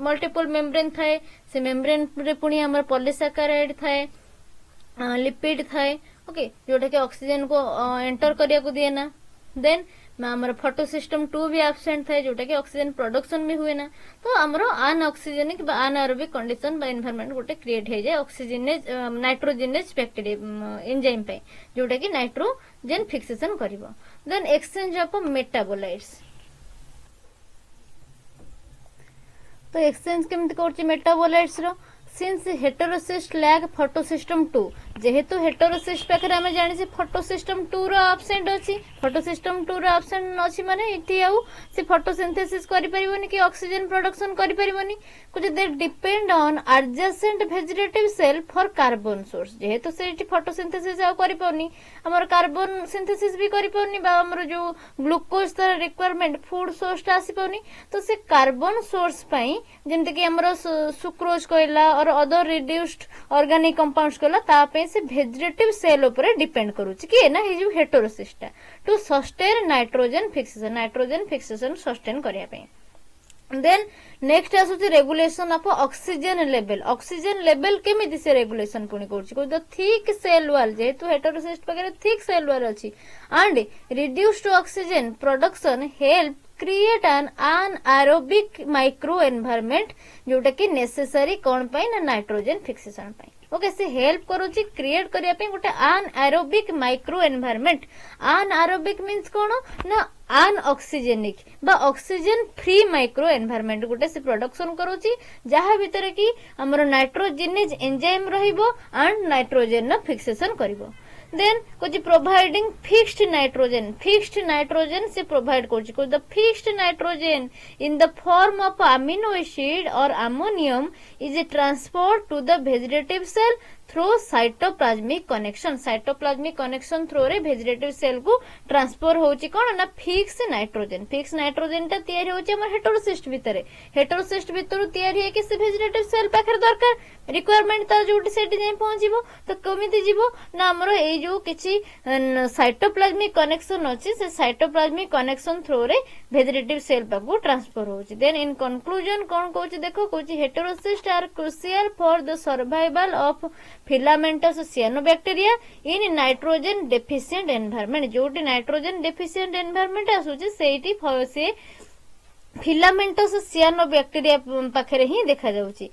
मल्टीपल मेम्ब्रेन थाए से मेम्ब्रेन रे पुनी हमर पॉलीसैकेराइड थाए लिपिड थाए ओके जोटा कि ऑक्सीजन को एंटर करिया को दिए ना देन हमर फोटो सिस्टम 2 भी एब्सेंट थाए जोटा कि ऑक्सीजन प्रोडक्शन भी हुए ना तो हमर अनऑक्सीजेनिक बा अनएरोबिक कंडीशन बा एनवायरनमेंट गोटे क्रिएट हे जाय ऑक्सीजनेज नाइट्रोजिनेज बैक्टीरिया एंजाइम पे जोटा कि नाइट्रोजन फिक्सेशन करिवो देन एक्सचेंज ऑफ मेटाबोलाइट्स तो एक्सचेंज केमति करछि मेटाबोलाइट्स रो सिंस हेटेरोसिस्ट लैग फोटोसिस्टम 2 जेहेतु हेटेरोसिस्ट पाखरे हम जानि से फोटोसिस्टम 2 रो एब्सेंट अछि फोटोसिस्टम 2 रो एब्सेंट अछि माने इति आउ से फोटोसिंथेसिस करि परिबोनी कि ऑक्सीजन प्रोडक्शन करि परिबोनी कुछ they depend on adjacent vegetative cell for carbon source जेहेतु से इति फोटोसिंथेसिस आउ करि पउनी हमर कार्बन सिंथेसिस भी करि पउनी बा हमर जो ग्लूकोज तर रिक्वायरमेंट फूड सोर्स ता आसी पउनी तो से कार्बन सोर्स पई जेंते कि हमर सुक्रोज कहला और अदर रिड्यूस्ड ऑर्गेनिक कंपाउंड्स कहला ता पे से वेजिटेटिव सेल ऊपर डिपेंड करूची कि ना हे जो heterocyst to sustain nitrogen fixation sustain करिया पे देन नेक्स्ट आसुची रेगुलेशन ऑफ ऑक्सीजन लेवल केमिति से रेगुलेशन पुनी करछि को द थिक सेल वॉल जेहेतु हेटेरोसिस्ट पकरे थिक सेल वॉल अछि and reduced oxygen production help create an anaerobic micro environment जोटा कि नेसेसरी कोन पई ना नाइट्रोजन फिक्सेशन पई ओके से हेल्प करूची क्रिएट करिया पे गोटे anaerobic micro environment anaerobic means कोन ना अनऑक्सीजेनिक बा ऑक्सीजन फ्री माइक्रो एनवायरनमेंट गोटे से प्रोडक्शन करूची जहा भीतर कि हमर नाइट्रोजिनेज एंजाइम रहिबो एंड नाइट्रोजन ना फिक्सेशन करिवो देन कुछ प्रोवाइडिंग फिक्स्ड नाइट्रोजन से प्रोवाइड करछि को the fixed nitrogen in the form of amino acid और ammonium is transport to the vegetative cell through cytoplasmic connection through रे वेजिटेटिव सेल को ट्रांसफर होची कोन ना फिक्स नाइट्रोजन ता तयारी होची हमर हेटेरोसिस्ट भितर तयारी है कि से वेजिटेटिव सेल पाखर दरकार रिक्वायरमेंट ता जोटी सेटी जाय पहुंचीबो तो कमिति जीवो ना हमर ए जो किछि साइटोप्लाज्मिक कनेक्शन अछि से साइटोप्लाज्मिक कनेक्शन थ्रू रे वेजिटेटिव सेल पाखु ट्रांसफर होची देन इन कंक्लूजन कोन कहूची देखो कहूची heterocyst are crucial for the survival of filamentous cyanobacteria in nitrogen deficient environment जोटी नाइट्रोजन डेफिशिएंट एनवायरनमेंट आसुची सेठी से फिलामेंटस सियानोबैक्टीरिया पाखरे ही देखा जाउची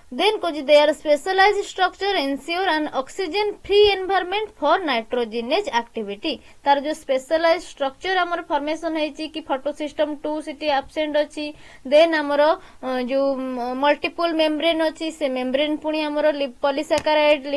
then their specialized structure ensure an oxygen free environment for nitrogenous activity तार जो specialized structure हमर formation हेची कि photosystem 2 सिटी absent अछि then हमर जो multiple membrane अछि से membrane पुनी हमर polysaccharide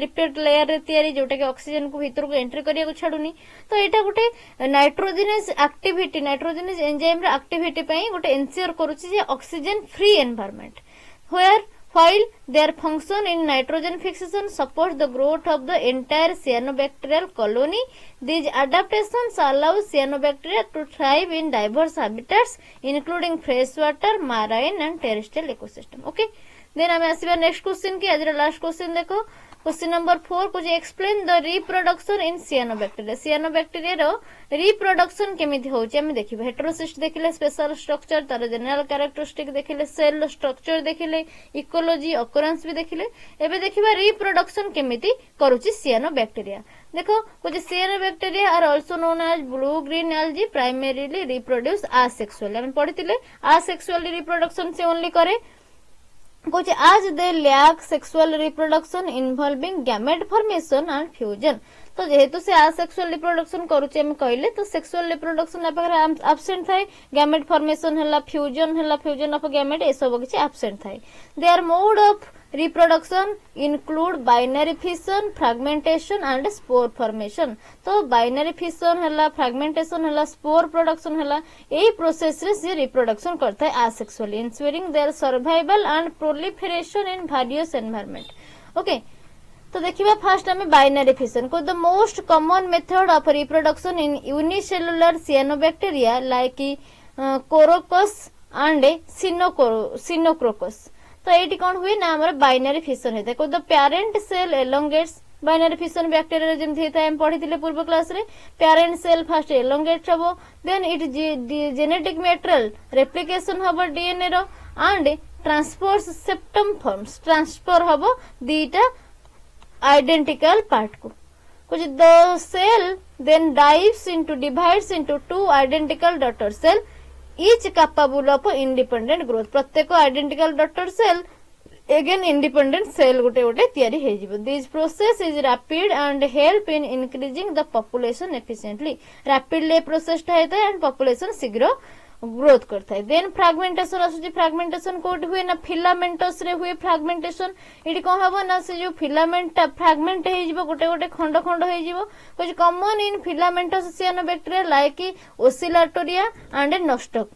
lipid layer रे तयारी जोटा कि ऑक्सीजन को भीतर को एंट्री करिया को छाडुनी तो एटा गोटे नाइट्रोजिनस एक्टिविटी नाइट्रोजिनस एंजाइम रे एक्टिविटी पई गोटे एन्श्योर करूची जे oxygen free environment where while their function in nitrogen fixation supports the growth of the entire cyanobacterial colony, these adaptations allow cyanobacteria to thrive in diverse habitats including freshwater, marine and terrestrial ecosystem. Okay, then hame asiba next question ki ajra last question dekho question number 4 कुछ explain the reproduction in cyanobacteria रो रिप्रोडक्शन केमिति होची हम देखिबे हेटेरोसिस्ट देखिले स्पेशल स्ट्रक्चर तार जनरल कैरेक्टरिस्टिक देखिले सेल स्ट्रक्चर देखिले इकोलॉजी ऑकरेंस भी देखिले एबे देखिबा रिप्रोडक्शन केमिति करूची सियानोबैक्टीरिया देखो कुछ cyanobacteria are also known as blue green algae primarily reproduce asexually हम पढ़ितिले असेक्सुअली रिप्रोडक्शन से ओनली करे कुछ आज they lack sexual reproduction involving gamete formation and fusion. तो जेहेतु से आसेक्सुअल रिप्रोडक्शन करूचे हम कहले तो सेक्सुअल रिप्रोडक्शन एब्सेंट थाए, गैमेट फॉर्मेशन हला, फ्यूजन ऑफ गैमेट ए सब किछि एब्सेंट थाए। Their mode of reproduction include binary fission, fragmentation and spore formation. तो बाइनरी फिशन हला, फ्रैगमेंटेशन हला, स्पोर प्रोडक्शन हला, एई प्रोसेस रे से रिप्रोडक्शन करता है asexually, ensuring their survival and proliferation in various environment. Okay, तो देखिबा फास्ट हमें बाइनरी फिशन को the most common method of reproduction in unicellular cyanobacteria like chroococcus and synechococcus. तो ये कौन हुए ना हमारा बाइनरी फिशन होता है को the parent cell elongates. Binary fission bacteria जेमथि होता है हम पढ़िथिले पूर्व क्लास रे, पेरेंट सेल फर्स्ट एलोंगेट हबो, then it genetic material replication हबो डीएनए रो and transport septum forms, transfer हबो दीटा आइडेंटिकल पार्ट को। कुछ the cell then divides into two identical daughter cell each capable of independent growth। प्रत्येक identical daughter cell again independent cell गोटे गोटे तैयारी हे जिवो। This process is rapid and help in increasing the population efficiently. Rapidly process होता है एंड पॉपुलेशन शीघ्र ग्रोथ करता है। देन फ्रैगमेंटेशन आसुची, फ्रैगमेंटेशन कोट हुए ना फिलामेंटस रे हुए फ्रैगमेंटेशन। इडी कोन हबो ना से जो फिलामेंट फ्रैगमेंट हे जिवो, गोटे गोटे खंड खंड हे जिवो। कुछ common in filamentous cyanobacteria like oscillatoria and nostoc.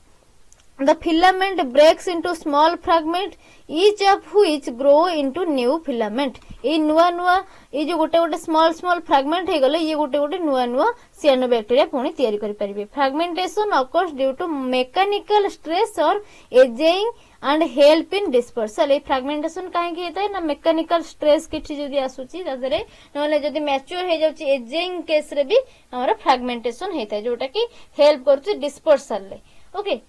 The filament breaks into small fragment, each of which grow into new filament। ये नुआ नुआ ये जो गोटे गोटे स्मॉल स्मॉल फ्रैगमेंट हे गले ये गोटे गोटे नुआ नुआ सियानोबैक्टीरिया पुणी तैयारी करि परिबे। Fragmentation occurs due to mechanical stress और ageing and help in dispersal. ये फ्रैगमेंटेशन काहे की हेता है ना मैकेनिकल स्ट्रेस किछि जदी आसुची तदरे नले जदी मैच्योर हे जाउची एजिंग केस रे भी हमरा फ्रैगमेंटेशन हेता है जोटा की हेल्प करछि डिस्पर्सल ले। ओके,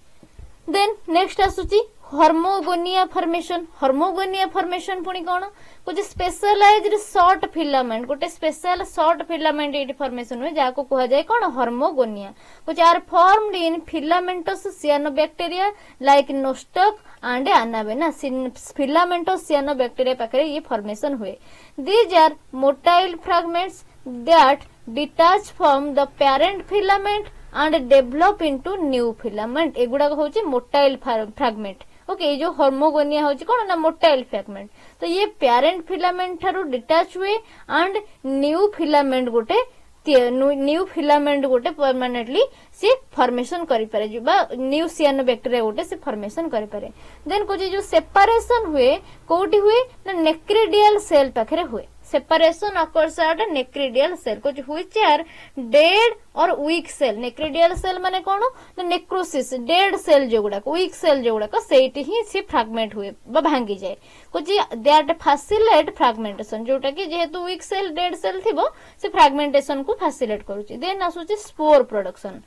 देन नेक्स्ट आसुची हॉर्मोगोनिया फॉर्मेशन। हॉर्मोगोनिया फॉर्मेशन पुणी कौन कुछ स्पेशलाइज्ड शॉर्ट फिलामेंट, गोटे स्पेशल शॉर्ट फिलामेंट ये फॉर्मेशन हुए जाको कहा जाए कौन हॉर्मोगोनिया। कुछ are formed in filamentous cyanobacteria like nostoc and anabaena. Filamentous cyanobacteria पाखरे ये फॉर्मेशन हुए। These are motile fragments that detach from the parent filament and develop into new filament. एगुड़ा होची मोटाइल फ्रैगमेंट। ओके, ये जो हॉर्मोगोनिया होची कौन ना मोटाइल फ्रैगमेंट। तो ये पेरेंट फिलामेंट थारू डिटैच हुए एंड न्यू फिलामेंट गोटे परमानेंटली से फॉर्मेशन करि पारे बा न्यू सियानोबैक्टीरिया गोटे से फॉर्मेशन करि पारे। देन कुछ जो सेपरेशन हुए कोठी हुए ना नेक्रिडियल सेल पाखरे हुए। Separation occurs at a necridial cell कुछ which are dead or weak cell। necridial cell माने कौन ना नेक्रोसिस डेड सेल जो गुड़ा वीक सेल जो गुड़ा सेठी ही से फ्रैगमेंट हुए बा भांगी जाए। कुछ दैट फैसिलिटेट फ्रैगमेंटेशन जोटा कि जेहेतु वीक सेल डेड सेल थिबो से फ्रैगमेंटेशन को फैसिलिटेट करूची। देन आसुची स्पोर प्रोडक्शन।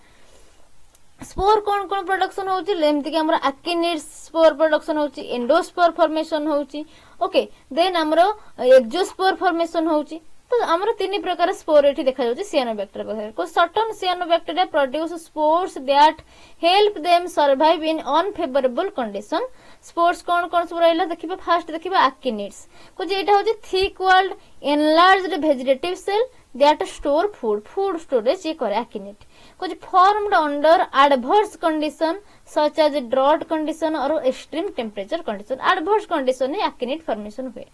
स्पोर कौन कौन प्रोडक्शन होची लेमति कि हमरा एक्टिनिड स्पोर प्रोडक्शन होची, एंडोस्पोर फॉर्मेशन होची। ओके, देन हमरो एक्सोस्पोर फॉर्मेशन होची। तो हमरो तीन प्रकार स्पोर एठी देखा जाउची सियानोबैक्टीरिया पाखरे। को certain सियानोबैक्टीरिया produce spores that help them survive in unfavourable condition. Spores कौन कौन सब रहला देखिबा। फास्ट देखिबा एक्टिनिड्स। कुछ एटा होची thick walled enlarged vegetative cell that store food storage ये करे एक्टिनिड। कुछ formed under adverse condition such as drought condition और extreme temperature condition. Adverse condition में एक्टिनिड फॉर्मेशन हुए।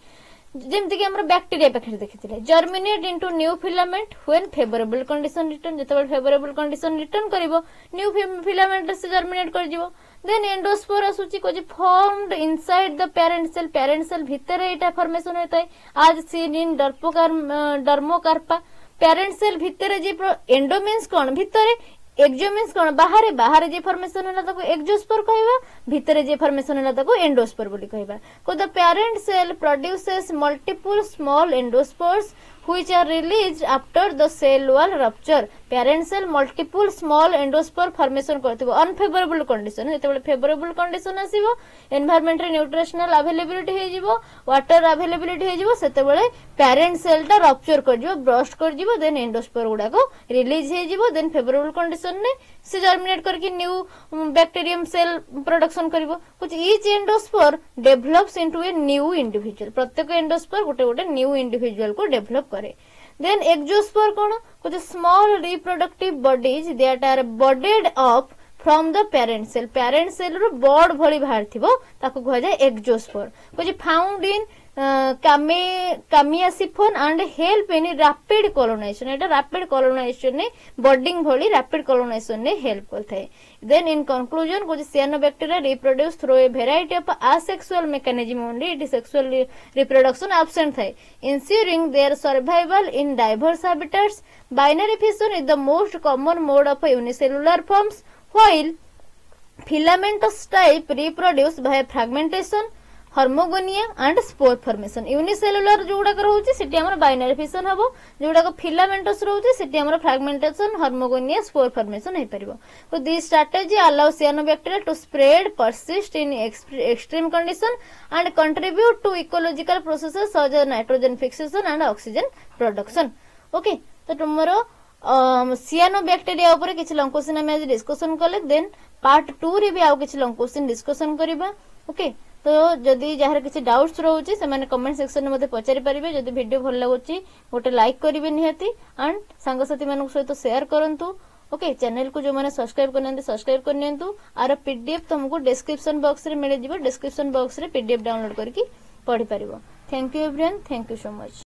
जेमति कि हमरा बैक्टीरिया पाखरे देखिथिले germinate into new filament when favourable condition return. जतबे फेवरेबल कंडीशन रिटर्न करिवो न्यू फिलामेंट से जर्मिनेट कर जिवो। देन एंडोस्पोर आसुची को formed inside the parent cell. Parent cell भीतर एटा फॉर्मेशन होता है आज सीन इन डर्मोकार्पा। पेरेंट सेल भीतर जे एंडो मीन्स कौन भीतर, एक्सो मीन्स कौन बाहर। बाहर जे फॉर्मेशन होला ताको एक्सोस्पोर कहबा, भीतर जे फॉर्मेशन होला ताको एंडोस्पोर बोली कहबा। को the parent cell produces multiple small endospores which are released after the cell wall rupture। parent cell multiple small endospore formation करथिबो unfavorable condition। जेतेबेले फेवरेबल कंडीशन आसीबो एनवायरनमेंट रे न्यूट्रिशनल अवेलेबिलिटी हे जिवो, वाटर अवेलेबिलिटी हे जिवो, सेतेबेले पेरेंट सेल ता रप्चर कर जिवो, ब्रस्ट कर जिवो। देन एंडोस्पोर गुडा को रिलीज हे जिवो। देन फेवरेबल कंडीशन फर्मेशन ने से जर्मिनेट करके न्यू बैक्टीरियम सेल प्रोडक्शन करिवो कुछ each endospore develops into a new individual प्रत्येक एंडोस्पोर गोटे गोटे न्यू इंडिविजुअल को डेवलप करे देन एक्सोस्पोर कोन कुछ small reproductive bodies that are budded up from the parent cell रो बॉड भली बाहर थिबो ताको कह जाय एक्सोस्पोर कुछ found in chamaesiphon and help in rapid colonisation एटा रैपिड कोलोनाइजेशन ने बॉडिंग भली रैपिड कोलोनाइजेशन ने हेल्प करथाय देन इन कंक्लूजन कुछ cyanobacteria reproduce through a variety of asexual mechanism only it is sexual reproduction absent थाय ensuring their survival in diverse habitats binary fission is the most common mode of unicellular forms while filamentous type reproduce by fragmentation hormogonia and spore formation unicellular जो गुडा रहउची सेटी हमर बाइनरी फिशन हबो जो गुडा फिलामेंटस रहउची सेटी हमर फ्रैगमेंटेशन हर्मोगोनिया स्पोर फॉर्मेशन हे परिबो तो this strategy allow cyanobacteria to spread persist in extreme condition and contribute to ecological processes such as nitrogen fixation and oxygen production okay तो तुमरो सियानोबैक्टीरिया ऊपर किछि लॉन्ग क्वेश्चन हम आज डिस्कशन करले देन पार्ट 2 रे भी आउ किछि लॉन्ग क्वेश्चन डिस्कशन करबा ओके तो जदि जहार किसी डाउट्स रोचे से माने कमेंट सेक्शन में मते पचारि परिबे जदि वीडियो भल लागुची गोटे लाइक करिवे निहाती एंड सांगसाथी मानक सहित शेयर करंतु ओके चैनल को जो माने सब्सक्राइब करनते सब्सक्राइब करनियंतु आर पीडीएफ तुमको डिस्क्रिप्शन बॉक्स रे मिले जिवो डिस्क्रिप्शन बॉक्स रे पीडीएफ डाउनलोड करके पढ़ी परिबो thank you everyone thank you so much.